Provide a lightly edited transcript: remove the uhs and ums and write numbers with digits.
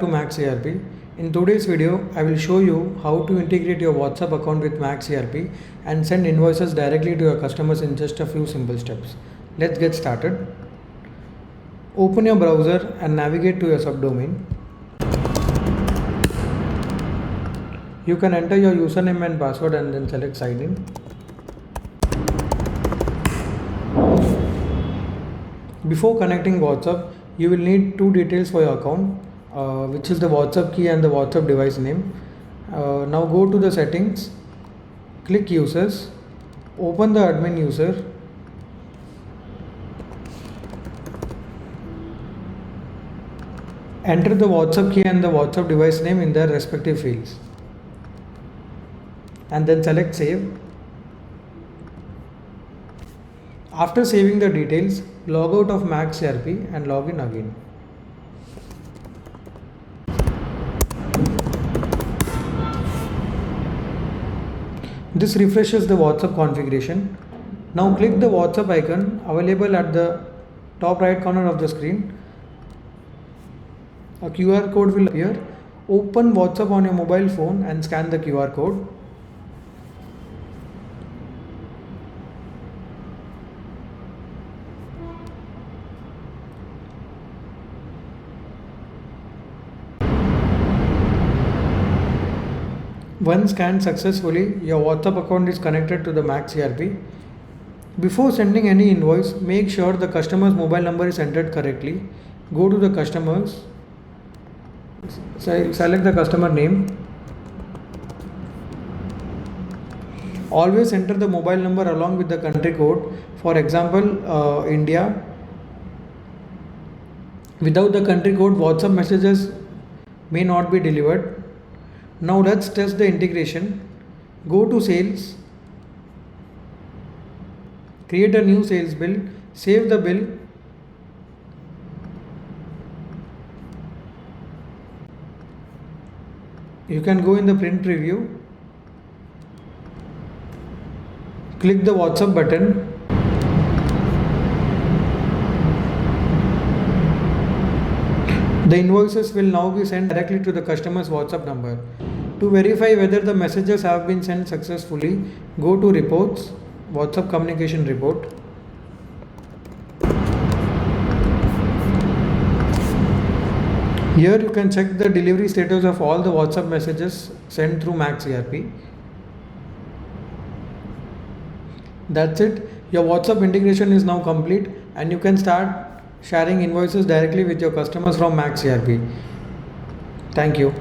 to MaxxERP. In today's video, I will show you how to integrate your WhatsApp account with MaxxERP and send invoices directly to your customers in just a few simple steps. Let's get started. Open your browser and navigate to your subdomain. You can enter your username and password and then select sign in. Before connecting WhatsApp, you will need two details for your account, which is the WhatsApp key and the WhatsApp device name. Now go to the settings, click users, open the admin user, enter the WhatsApp key and the WhatsApp device name in their respective fields, and then select save. After saving the details, log out of MaxxERP and log in again. This refreshes the WhatsApp configuration. Now click the WhatsApp icon available at the top right corner of the screen. A QR code will appear. Open WhatsApp on your mobile phone and scan the QR code. Once scanned successfully, your WhatsApp account is connected to the MaxxERP. Before sending any invoice, make sure the customer's mobile number is entered correctly. Go to the customers, select the customer name. Always enter the mobile number along with the country code. For example, India. Without the country code, WhatsApp messages may not be delivered. Now let's test the integration. Go to sales, create a new sales bill, save the bill, you can go in the print preview, click the WhatsApp button, the invoices will now be sent directly to the customer's WhatsApp number. To verify whether the messages have been sent successfully, go to reports, WhatsApp communication report. Here you can check the delivery status of all the WhatsApp messages sent through MaxxERP. That's it. Your WhatsApp integration is now complete and you can start sharing invoices directly with your customers from MaxxERP. Thank you.